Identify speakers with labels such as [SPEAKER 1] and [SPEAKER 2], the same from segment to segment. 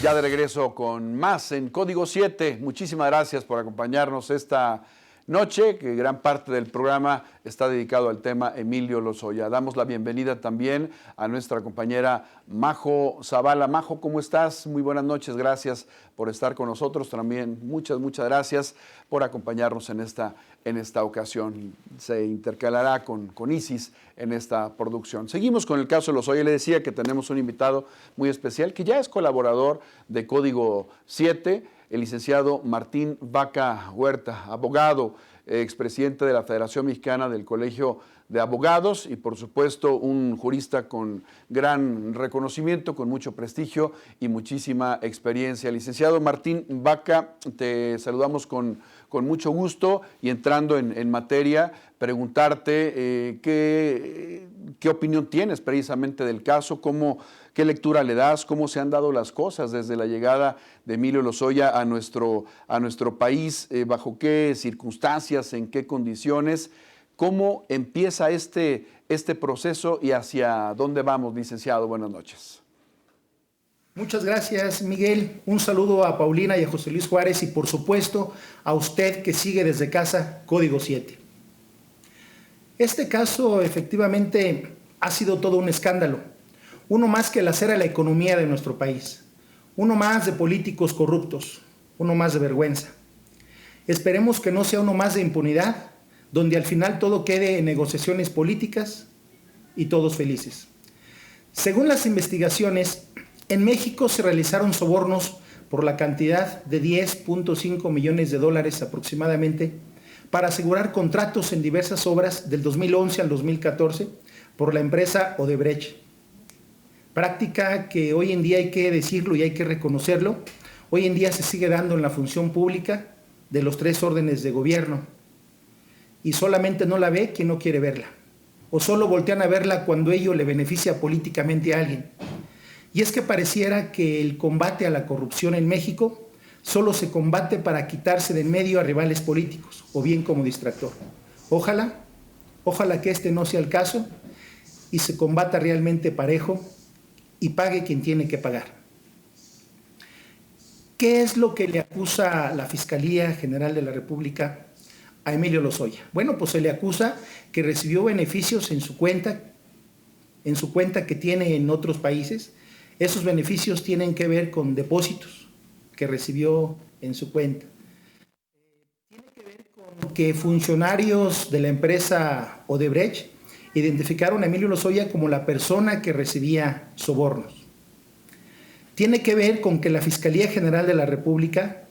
[SPEAKER 1] Ya de regreso con más en Código 7. Muchísimas gracias por acompañarnos esta noche, que gran parte del programa está dedicado al tema Emilio Lozoya. Damos la bienvenida también a nuestra compañera Majo Zavala. Majo, ¿cómo estás? Muy buenas noches, gracias por estar con nosotros. También muchas gracias por acompañarnos en esta ocasión. Se intercalará con Isis en esta producción. Seguimos con el caso Lozoya. Le decía que tenemos un invitado muy especial que ya es colaborador de Código 7, el licenciado Martín Vaca Huerta, abogado, expresidente de la Federación Mexicana del Colegio de Abogados y, por supuesto, un jurista con gran reconocimiento, con mucho prestigio y muchísima experiencia. Licenciado Martín Vaca, te saludamos con mucho gusto y entrando en materia, preguntarte qué opinión tienes precisamente del caso, qué lectura le das, cómo se han dado las cosas desde la llegada de Emilio Lozoya a nuestro país, bajo qué circunstancias, en qué condiciones, cómo empieza este proceso y hacia dónde vamos, licenciado. Buenas noches.
[SPEAKER 2] Muchas gracias, Miguel. Un saludo a Paulina y a José Luis Juárez y, por supuesto, a usted que sigue desde casa Código 7. Este caso efectivamente ha sido todo un escándalo. Uno más que lacera la economía de nuestro país. Uno más de políticos corruptos. Uno más de vergüenza. Esperemos que no sea uno más de impunidad, donde al final todo quede en negociaciones políticas y todos felices. Según las investigaciones, en México se realizaron sobornos por la cantidad de $10.5 millones aproximadamente para asegurar contratos en diversas obras del 2011 al 2014 por la empresa Odebrecht. Práctica que hoy en día hay que decirlo y hay que reconocerlo, hoy en día se sigue dando en la función pública de los 3 órdenes de gobierno y solamente no la ve quien no quiere verla o solo voltean a verla cuando ello le beneficia políticamente a alguien. Y es que pareciera que el combate a la corrupción en México solo se combate para quitarse de en medio a rivales políticos o bien como distractor. Ojalá que este no sea el caso y se combata realmente parejo y pague quien tiene que pagar. ¿Qué es lo que le acusa la Fiscalía General de la República a Emilio Lozoya? Bueno, pues se le acusa que recibió beneficios en su cuenta que tiene en otros países. Esos beneficios tienen que ver con depósitos que recibió en su cuenta. Tiene que ver con que funcionarios de la empresa Odebrecht identificaron a Emilio Lozoya como la persona que recibía sobornos. Tiene que ver con que la Fiscalía General de la República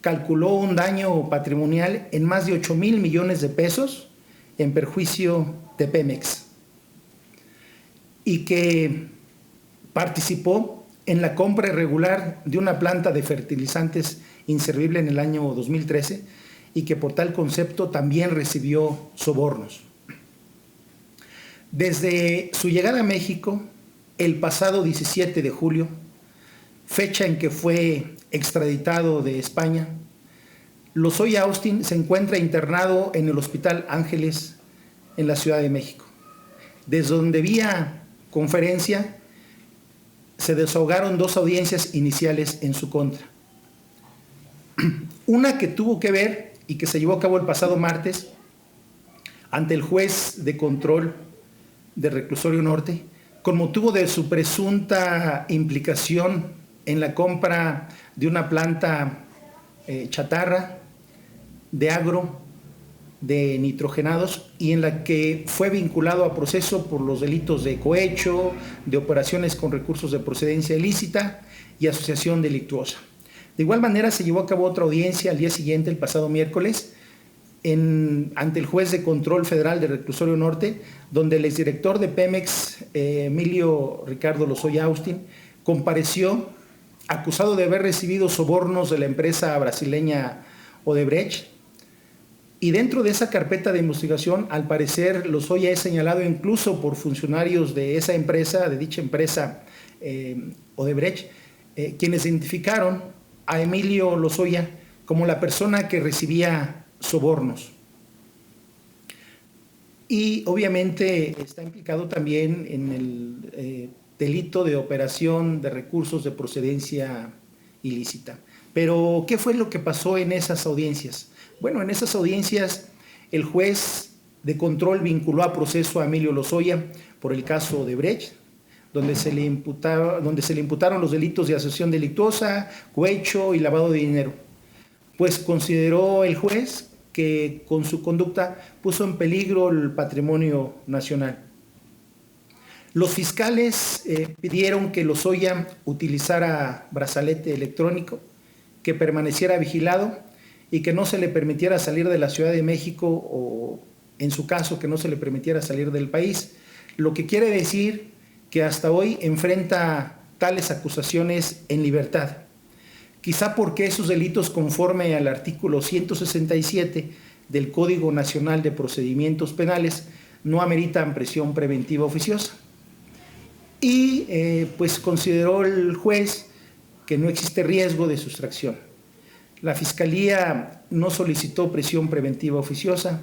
[SPEAKER 2] calculó un daño patrimonial en más de 8,000 millones de pesos en perjuicio de Pemex y que participó en la compra irregular de una planta de fertilizantes inservible en el año 2013 y que por tal concepto también recibió sobornos. Desde su llegada a México, el pasado 17 de julio, fecha en que fue extraditado de España, Lozoya Austin se encuentra internado en el Hospital Ángeles en la Ciudad de México, desde donde vía conferencia se desahogaron 2 audiencias iniciales en su contra. Una que tuvo que ver y que se llevó a cabo el pasado martes ante el juez de control de Reclusorio Norte con motivo de su presunta implicación en la compra de una planta chatarra de agro de nitrogenados y en la que fue vinculado a proceso por los delitos de cohecho, de operaciones con recursos de procedencia ilícita y asociación delictuosa. De igual manera se llevó a cabo otra audiencia al día siguiente, el pasado miércoles, ante el juez de control federal de Reclusorio Norte, donde el exdirector de Pemex, Emilio Ricardo Lozoya Austin, compareció acusado de haber recibido sobornos de la empresa brasileña Odebrecht. Y dentro de esa carpeta de investigación, al parecer, Lozoya es señalado incluso por funcionarios de esa empresa, de dicha empresa Odebrecht, quienes identificaron a Emilio Lozoya como la persona que recibía sobornos. y obviamente está implicado también en el delito de operación de recursos de procedencia ilícita. Pero, ¿qué fue lo que pasó en esas audiencias? Bueno, en esas audiencias el juez de control vinculó a proceso a Emilio Lozoya por el caso de Brecht, donde se le imputaron los delitos de asociación delictuosa, cohecho y lavado de dinero. Pues consideró el juez que con su conducta puso en peligro el patrimonio nacional. Los fiscales pidieron que Lozoya utilizara brazalete electrónico, que permaneciera vigilado y que no se le permitiera salir de la Ciudad de México o, en su caso, que no se le permitiera salir del país. Lo que quiere decir que hasta hoy enfrenta tales acusaciones en libertad. Quizá porque esos delitos, conforme al artículo 167 del Código Nacional de Procedimientos Penales, no ameritan prisión preventiva oficiosa. Y pues consideró el juez que no existe riesgo de sustracción. La Fiscalía no solicitó prisión preventiva oficiosa,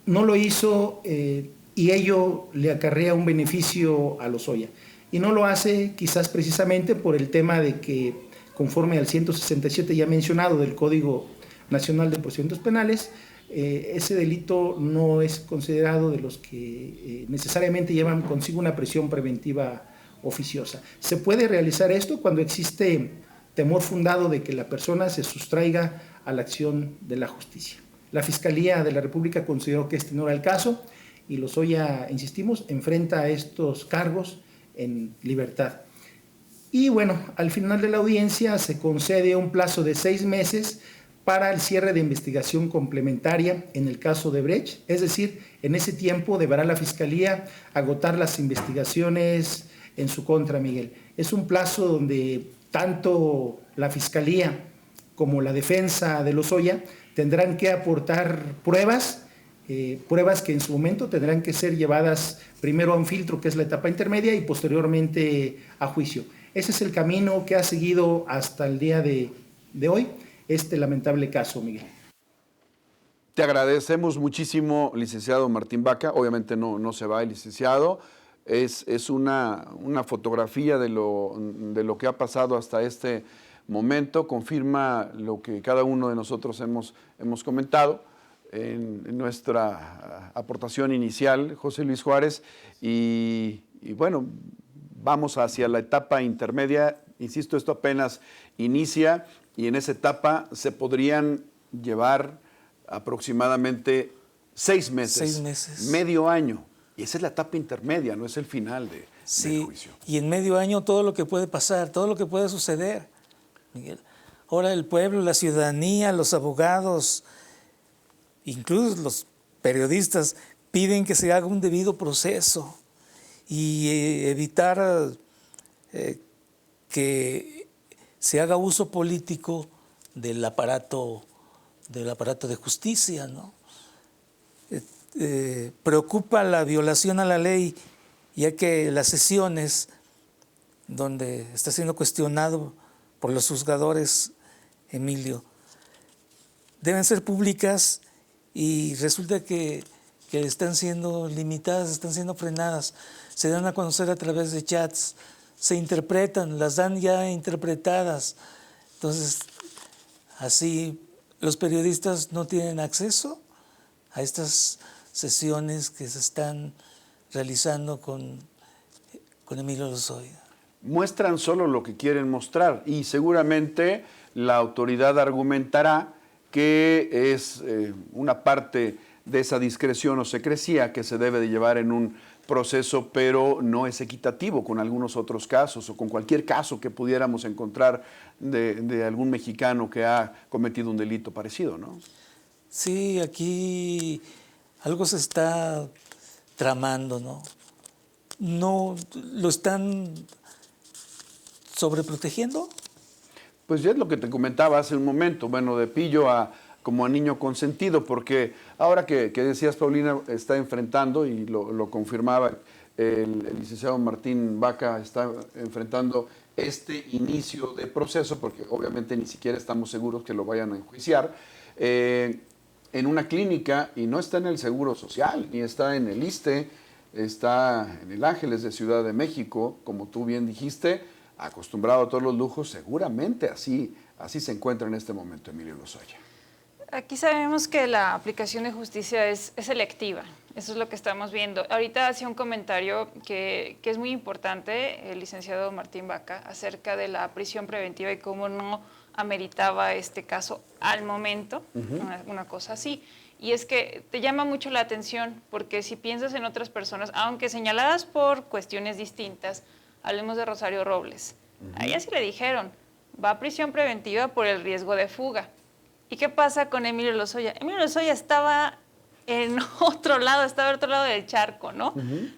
[SPEAKER 2] no lo hizo y ello le acarrea un beneficio a Lozoya. Y no lo hace quizás precisamente por el tema de que, conforme al 167 ya mencionado del Código Nacional de Procedimientos Penales, ese delito no es considerado de los que necesariamente llevan consigo una prisión preventiva oficiosa. Se puede realizar esto cuando existe temor fundado de que la persona se sustraiga a la acción de la justicia. La Fiscalía de la República consideró que este no era el caso y Lozoya, insistimos, enfrenta estos cargos en libertad. Y bueno, al final de la audiencia se concede un plazo de 6 meses para el cierre de investigación complementaria en el caso de Brecht, es decir, en ese tiempo deberá la Fiscalía agotar las investigaciones en su contra, Miguel. Es un plazo donde tanto la Fiscalía como la defensa de Lozoya tendrán que aportar pruebas que en su momento tendrán que ser llevadas primero a un filtro, que es la etapa intermedia, y posteriormente a juicio. Ese es el camino que ha seguido hasta el día de hoy este lamentable caso, Miguel.
[SPEAKER 1] Te agradecemos muchísimo, licenciado Martín Baca. Obviamente no se va el licenciado. Es una fotografía de lo que ha pasado hasta este momento. Confirma lo que cada uno de nosotros hemos comentado en nuestra aportación inicial, José Luis Juárez. Y bueno, vamos hacia la etapa intermedia. Insisto, esto apenas inicia y en esa etapa se podrían llevar aproximadamente 6 meses.
[SPEAKER 3] 6 meses.
[SPEAKER 1] Medio año. Y esa es la etapa intermedia, no es el final del juicio.
[SPEAKER 3] Y en medio año todo lo que puede pasar, todo lo que puede suceder, Miguel. Ahora el pueblo, la ciudadanía, los abogados, incluso los periodistas, piden que se haga un debido proceso y evitar que se haga uso político del aparato de justicia, ¿no? Preocupa la violación a la ley, ya que las sesiones donde está siendo cuestionado por los juzgadores, Emilio, deben ser públicas y resulta que están siendo limitadas, están siendo frenadas, se dan a conocer a través de chats, se interpretan, las dan ya interpretadas. Entonces, así los periodistas no tienen acceso a estas sesiones que se están realizando con Emilio Lozoya.
[SPEAKER 1] Muestran solo lo que quieren mostrar y seguramente la autoridad argumentará que es una parte de esa discreción o secrecía que se debe de llevar en un proceso, pero no es equitativo con algunos otros casos o con cualquier caso que pudiéramos encontrar de algún mexicano que ha cometido un delito parecido, ¿no?
[SPEAKER 3] Sí, aquí algo se está tramando, ¿no? No lo están sobreprotegiendo.
[SPEAKER 1] Pues ya es lo que te comentaba hace un momento, bueno, de pillo como a niño consentido, porque ahora que decías, Paulina, está enfrentando, y lo confirmaba el licenciado Martín Baca, está enfrentando este inicio de proceso, porque obviamente ni siquiera estamos seguros que lo vayan a enjuiciar. en una clínica y no está en el Seguro Social, ni está en el ISSSTE, está en el Ángeles de Ciudad de México, como tú bien dijiste, acostumbrado a todos los lujos, seguramente así se encuentra en este momento Emilio Lozoya.
[SPEAKER 4] Aquí sabemos que la aplicación de justicia es selectiva, eso es lo que estamos viendo. Ahorita hacía un comentario que es muy importante, el licenciado Martín Vaca, acerca de la prisión preventiva y cómo no ameritaba este caso al momento, una cosa así. Y es que te llama mucho la atención, porque si piensas en otras personas, aunque señaladas por cuestiones distintas, hablemos de Rosario Robles, a ella sí le dijeron, va a prisión preventiva por el riesgo de fuga. ¿Y qué pasa con Emilio Lozoya? Emilio Lozoya estaba en otro lado, estaba al otro lado del charco, ¿no?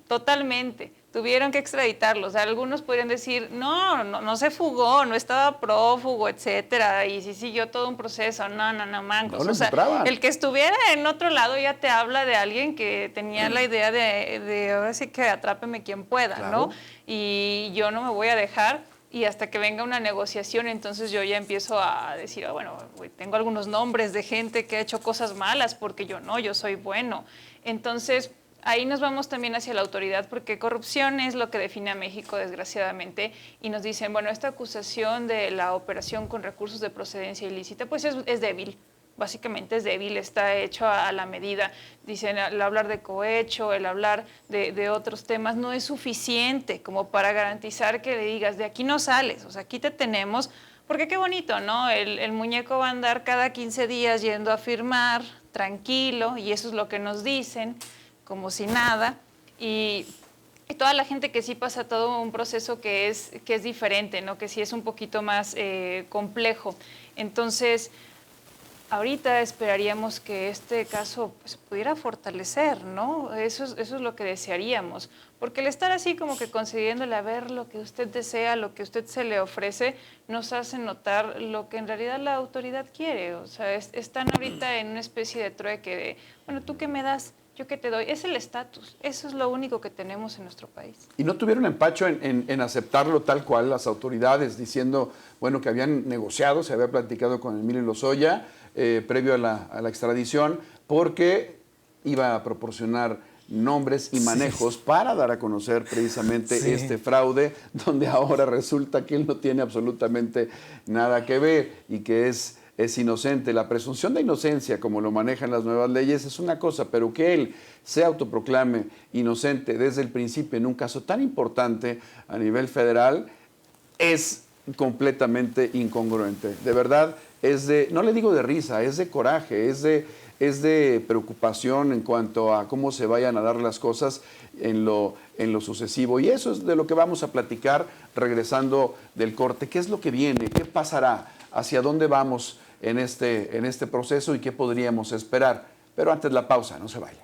[SPEAKER 4] Totalmente. Tuvieron que extraditarlo. O sea, algunos podrían decir, no se fugó, no estaba prófugo, etcétera, y sí siguió todo un proceso. No, mancos.
[SPEAKER 1] No,
[SPEAKER 4] o sea, el que estuviera en otro lado ya te habla de alguien que tenía la idea de ahora sí que atrápeme quien pueda, claro, ¿no? Y yo no me voy a dejar. Y hasta que venga una negociación, entonces yo ya empiezo a decir, bueno, tengo algunos nombres de gente que ha hecho cosas malas, porque yo soy bueno. Entonces, ahí nos vamos también hacia la autoridad, porque corrupción es lo que define a México, desgraciadamente, y nos dicen, bueno, esta acusación de la operación con recursos de procedencia ilícita, pues es débil. Básicamente es débil, está hecho a la medida. Dicen, el hablar de cohecho, el hablar de otros temas no es suficiente como para garantizar que le digas, de aquí no sales, o sea, aquí te tenemos, porque qué bonito, ¿no? El muñeco va a andar cada 15 días yendo a firmar, tranquilo, y eso es lo que nos dicen, como si nada, y toda la gente que sí pasa todo un proceso que es diferente, ¿no? Que sí es un poquito más complejo. Entonces, ahorita esperaríamos que este caso pues, pudiera fortalecer, ¿no? Eso es lo que desearíamos, porque el estar así como que concediéndole a ver lo que usted desea, lo que usted se le ofrece, nos hace notar lo que en realidad la autoridad quiere. O sea, están ahorita en una especie de trueque de, bueno, ¿tú qué me das? ¿Yo qué te doy? Es el estatus. Eso es lo único que tenemos en nuestro país.
[SPEAKER 1] ¿Y no tuvieron empacho en aceptarlo tal cual las autoridades, diciendo, bueno, que habían negociado, se había platicado con Emilio Lozoya previo a la extradición, porque iba a proporcionar nombres y manejos para dar a conocer precisamente este fraude, donde ahora resulta que él no tiene absolutamente nada que ver y que es inocente? La presunción de inocencia, como lo manejan las nuevas leyes, es una cosa, pero que él se autoproclame inocente desde el principio en un caso tan importante a nivel federal es completamente incongruente. De verdad, no le digo de risa, es de coraje, es de preocupación en cuanto a cómo se vayan a dar las cosas en lo sucesivo. Y eso es de lo que vamos a platicar regresando del corte. ¿Qué es lo que viene? ¿Qué pasará? ¿Hacia dónde vamos en este proceso y qué podríamos esperar? Pero antes la pausa, no se vaya.